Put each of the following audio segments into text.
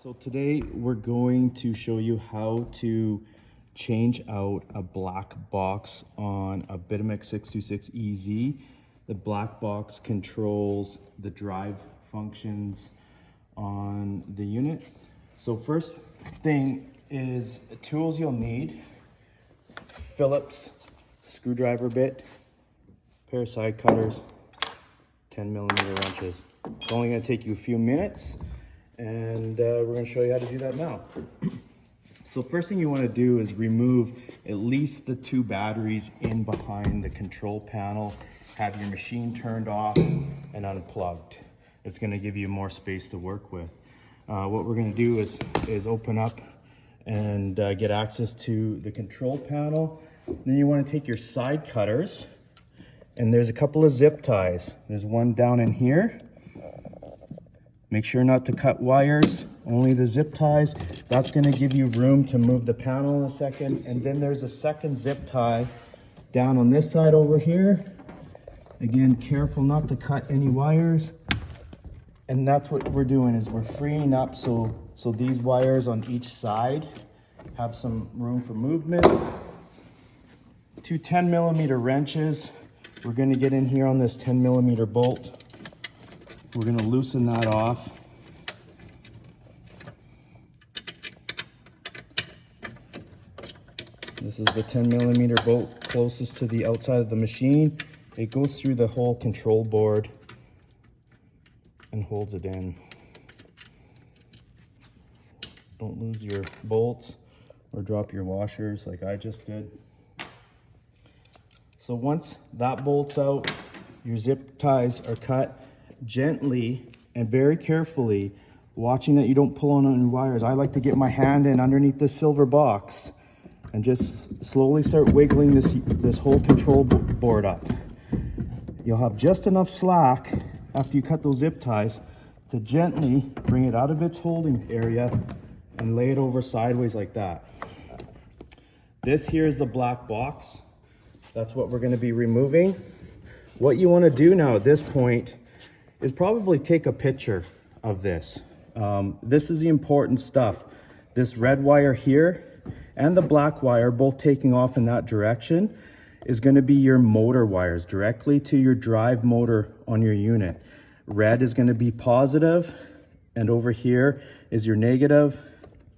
So today we're going to show you how to change out a black box on a Bitimec 626EZ. The black box controls the drive functions on the unit. So first thing is tools you'll need: Phillips screwdriver bit, pair of side cutters, 10mm wrenches. It's only going to take you a few minutes, and we're going to show you how to do that now. So first thing you want to do is remove at least the 2 batteries in behind the control panel. Have your machine turned off and unplugged. It's going to give you more space to work with. What we're going to do is open up and get access to the control panel. Then you want to take your side cutters, and there's a couple of zip ties. There's one down in here. Make sure not to cut wires, only the zip ties. That's going to give you room to move the panel in a second. And then there's a second zip tie down on this side over here. Again, careful not to cut any wires. And that's what we're doing, is we're freeing up so these wires on each side have some room for movement. 2 10mm wrenches. We're going to get in here on this 10mm bolt. We're going to loosen that off. This is the 10mm bolt closest to the outside of the machine. It goes through the whole control board and holds it in. Don't lose your bolts or drop your washers like I just did. So once that bolt's out, your zip ties are cut. Gently and very carefully, watching that you don't pull on any wires. I like to get my hand in underneath this silver box and just slowly start wiggling this whole control board up. You'll have just enough slack after you cut those zip ties to gently bring it out of its holding area and lay it over sideways like that. This here is the black box. That's what we're going to be removing. What you want to do now at this point is probably take a picture of this. This is the important stuff. This red wire here and the black wire, both taking off in that direction, is going to be your motor wires directly to your drive motor on your unit. Red is going to be positive, and over here is your negative.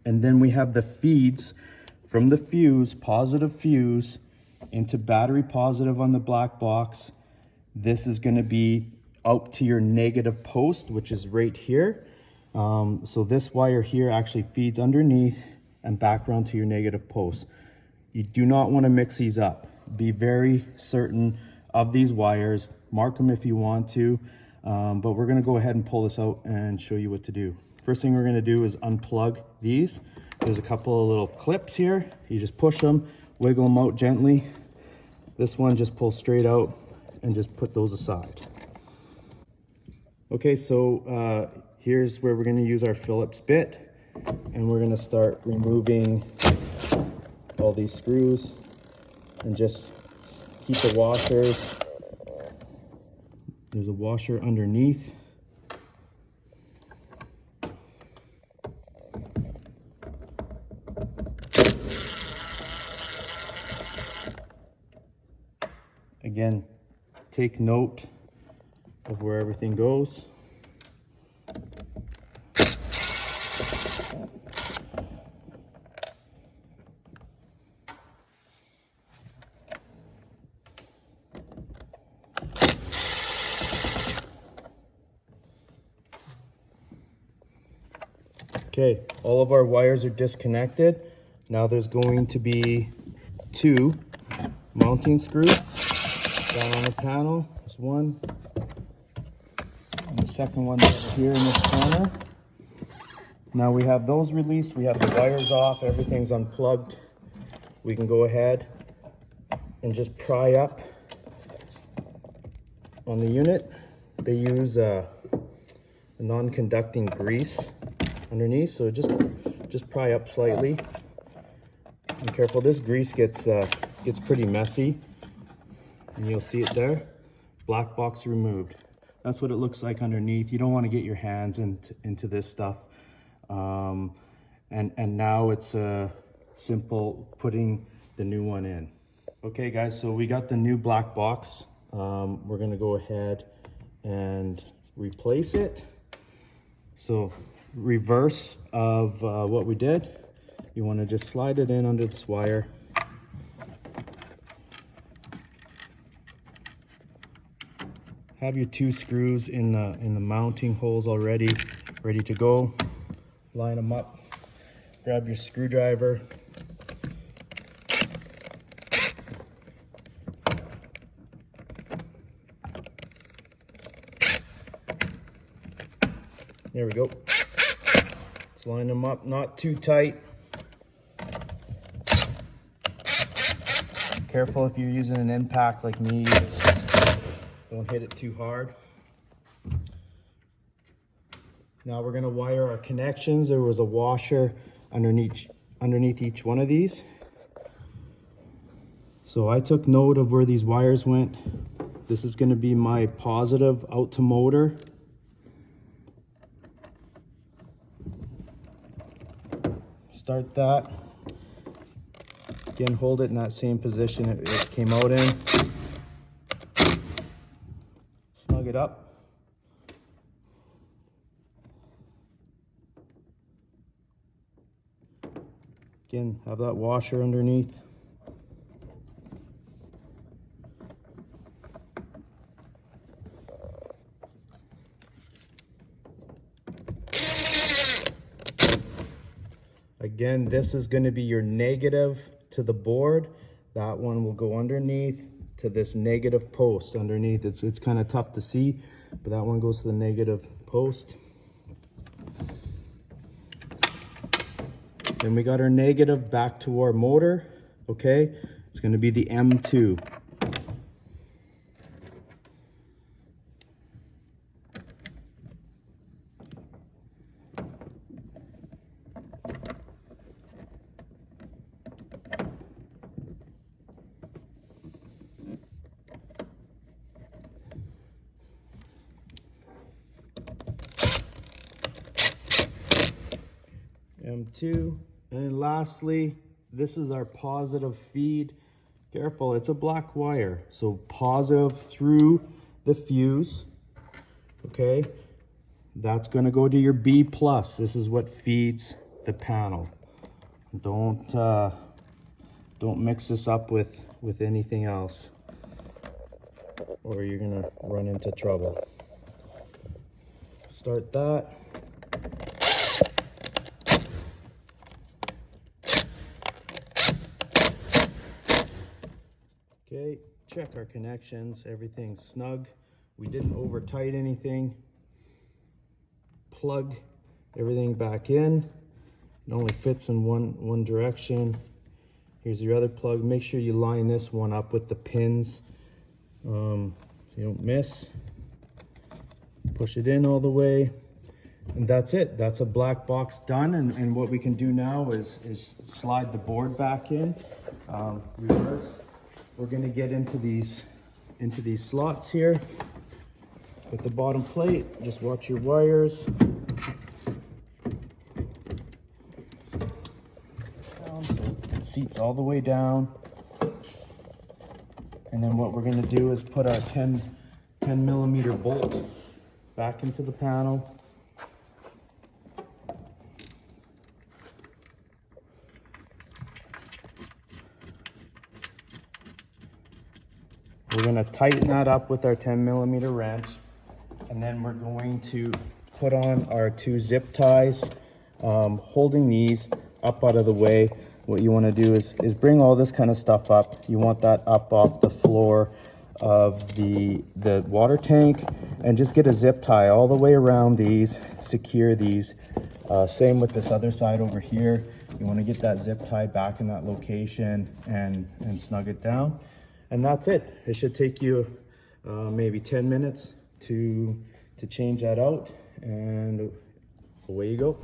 And then we have the feeds from the fuse, positive fuse, into battery positive on the black box. This is going to be out to your negative post, which is right here. So this wire here actually feeds underneath and back around to your negative post. You do not want to mix these up. Be very certain of these wires. Mark them if you want to, but we're going to go ahead and pull this out and show you what to do. First thing we're going to do is unplug these. There's a couple of little clips here. You just push them, wiggle them out gently. This one just pulls straight out, and just put those aside. Okay, so here's where we're going to use our Phillips bit, and we're going to start removing all these screws and just keep the washers. There's a washer underneath. Again, take note of where everything goes. Okay, all of our wires are disconnected. Now there's going to be 2 mounting screws down on the panel. There's one, and the second one over here in this corner. Now we have those released, we have the wires off, everything's unplugged. We can go ahead and just pry up on the unit. They use a non-conducting grease underneath, so just pry up slightly. Be careful, this grease gets pretty messy, and you'll see it there. Black box removed. That's what it looks like underneath. You don't want to get your hands into this stuff. And now it's simple putting the new one in. Okay guys, so we got the new black box. We're gonna go ahead and replace it. So reverse of what we did, you want to just slide it in under this wire. Have your 2 screws in the mounting holes already, ready to go. Line them up. Grab your screwdriver. There we go. Let's line them up, not too tight. Careful if you're using an impact like me. Don't hit it too hard. Now we're gonna wire our connections. There was a washer underneath each one of these. So I took note of where these wires went. This is gonna be my positive out to motor. Start that. Again, hold it in that same position it came out in. Snug it up. Again, have that washer underneath. Again, this is going to be your negative to the board. That one will go underneath to this negative post underneath. It's kind of tough to see, but that one goes to the negative post. Then we got our negative back to our motor. Okay, it's going to be the M2. M2, and lastly, this is our positive feed. Careful, it's a black wire, so positive through the fuse. Okay, that's going to go to your B plus. This is what feeds the panel. Don't mix this up with anything else, or you're gonna run into trouble. Start that. Okay, check our connections, everything's snug. We didn't over tight anything. Plug everything back in. It only fits in one direction. Here's your other plug. Make sure you line this one up with the pins so you don't miss. Push it in all the way. And that's it. That's a black box done. And what we can do now is slide the board back in, reverse. We're gonna get into these slots here with the bottom plate. Just watch your wires. So it seats all the way down. And then what we're gonna do is put our 10 millimeter bolt back into the panel. We're going to tighten that up with our 10 millimeter wrench, and then we're going to put on our 2 zip ties, holding these up out of the way. What you want to do is bring all this kind of stuff up. You want that up off the floor of the water tank, and just get a zip tie all the way around these, secure these. Same with this other side over here. You want to get that zip tie back in that location and snug it down. And that's it. It should take you maybe 10 minutes to change that out, and away you go.